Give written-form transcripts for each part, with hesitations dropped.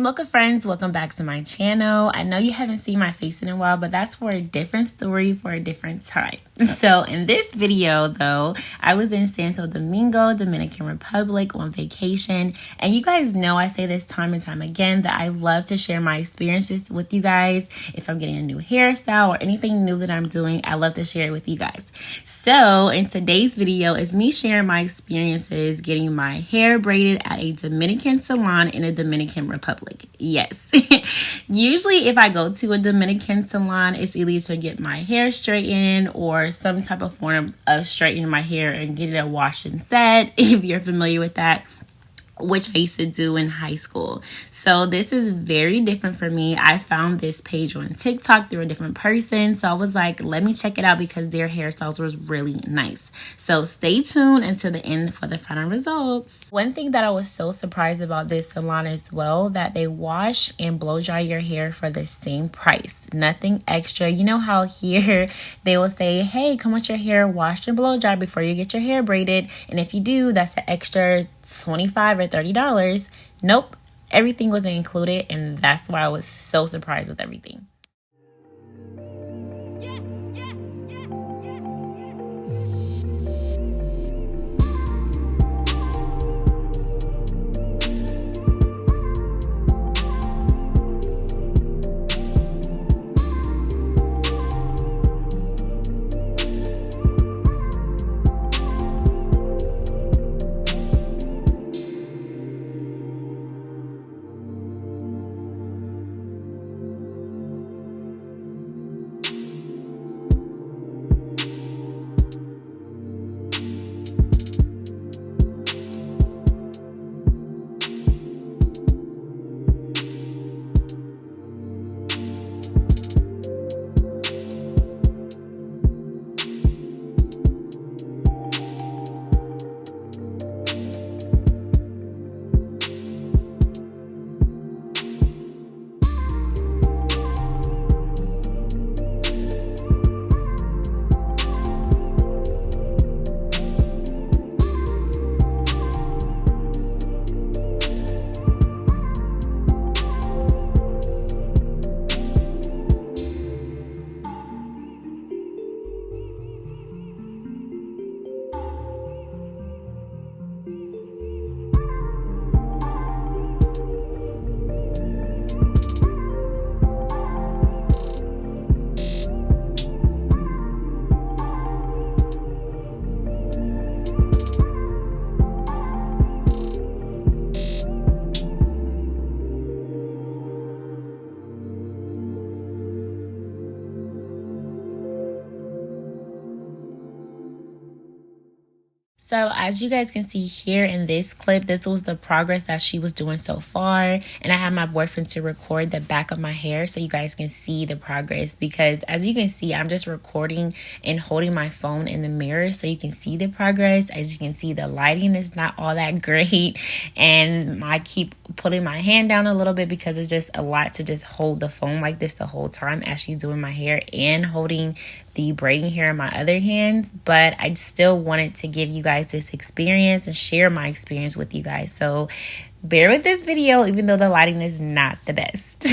Mocha Friends, welcome back to my channel. I know you haven't seen my face in a while, but that's for a different story for a different time. So in this video though, I was in Santo Domingo, Dominican Republic on vacation. And you guys know I say this time and time again that I love to share my experiences with you guys. If I'm getting a new hairstyle or anything new that I'm doing, I love to share it with you guys. So in today's video is me sharing my experiences getting my hair braided at a Dominican salon in a Dominican Republic. Yes. Usually if I go to a Dominican salon, it's either to get my hair straightened or some type of form of straightening my hair and get it washed and set, if you're familiar with that, which I used to do in high school. So this is very different for me. I found this page on TikTok through a different person. So I was like, let me check it out because their hairstyles was really nice. So stay tuned until the end for the final results. One thing that I was so surprised about this salon as well, that they wash and blow dry your hair for the same price. Nothing extra. You know how here they will say, hey, come with your hair washed and blow dry before you get your hair braided. And if you do, that's an extra $25 or $30. Nope, everything wasn't included, and that's why I was so surprised with everything. So as you guys can see here in this clip, this was the progress that she was doing so far. And I had my boyfriend to record the back of my hair so you guys can see the progress. Because as you can see, I'm just recording and holding my phone in the mirror so you can see the progress. As you can see, the lighting is not all that great. And I keep putting my hand down a little bit because it's just a lot to just hold the phone like this the whole time as she's doing my hair and holding the braiding hair in my other hands. But I still wanted to give you guys this experience and share my experience with you guys. So bear with this video even though the lighting is not the best.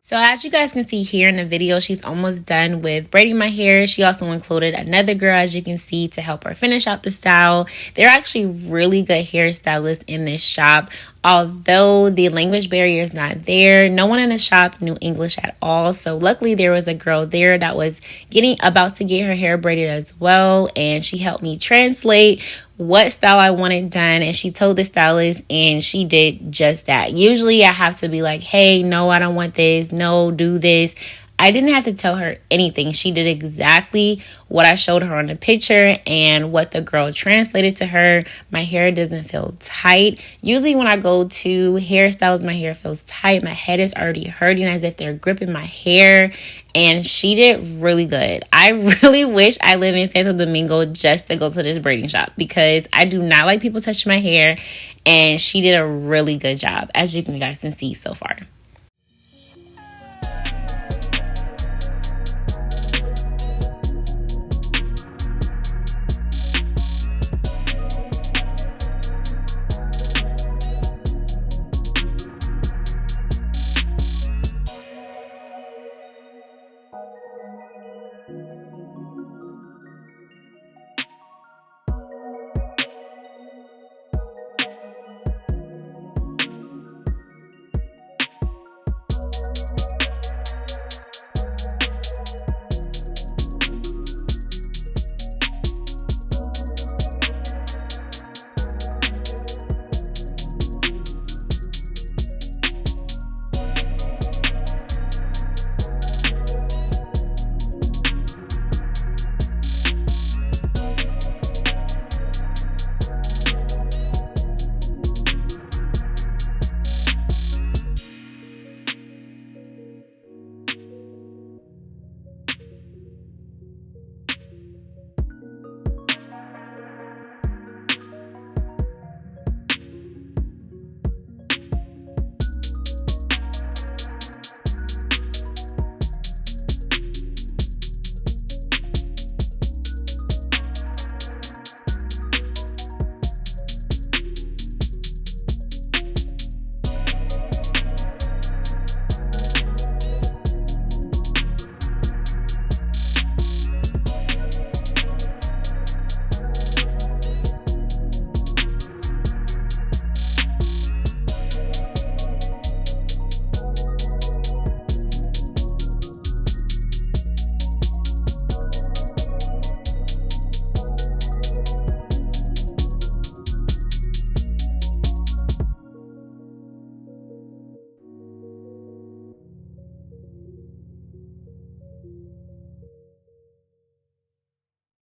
So as you guys can see here in the video, she's almost done with braiding my hair. She also included another girl, as you can see, to help her finish out the style. They're actually really good hairstylists in this shop. Although the language barrier is not there, no one in the shop knew English at all. So luckily there was a girl there that was about to get her hair braided as well. And she helped me translate what style I wanted done, and she told the stylist, and she did just that. Usually I have to be like, hey, no, I don't want this, no, do this. I didn't have to tell her anything. She did exactly what I showed her on the picture and what the girl translated to her. My hair doesn't feel tight. Usually when I go to hairstyles, my hair feels tight. My head is already hurting as if they're gripping my hair. And she did really good. I really wish I lived in Santo Domingo just to go to this braiding shop, because I do not like people touching my hair. And she did a really good job, as you guys can see so far.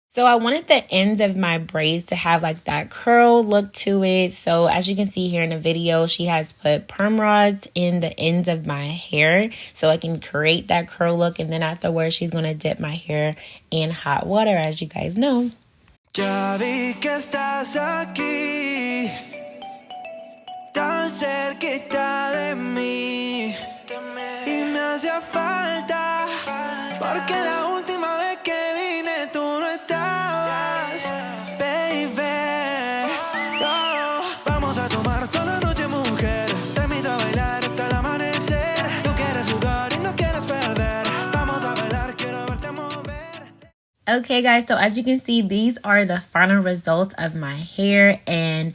So I wanted the ends of my braids to have like that curl look to it. So as you can see here in the video, she has put perm rods in the ends of my hair so I can create that curl look. And then afterwards, she's going to dip my hair in hot water, as you guys know. Ya vi que estás aquí, tan cerquita de mí, y me hacía falta, porque la última vez que vine tú no estabas, baby. Oh, vamos a tomar toda la noche, mujer, te invito a bailar hasta el amanecer. Tú quieres jugar y no quieres perder, vamos a bailar, quiero verte mover. Okay guys, so as you can see, these are the final results of my hair, and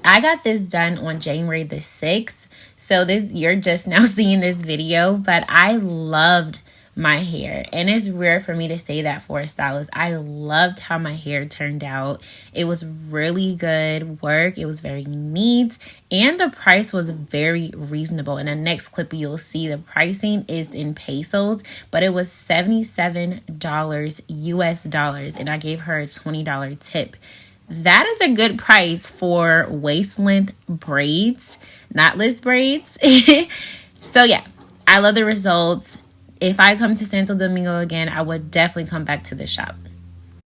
I got this done on January the 6th. So you're just now seeing this video, but I loved my hair, and it's rare for me to say that for a stylist. I loved how my hair turned out. It was really good work. It was very neat, and the price was very reasonable. In the next clip you'll see the pricing is in pesos, but it was $77 US dollars, and I gave her a $20 tip. That is a good price for waist length braids, knotless braids. So yeah, I love the results. If I come to Santo Domingo again, I would definitely come back to the shop.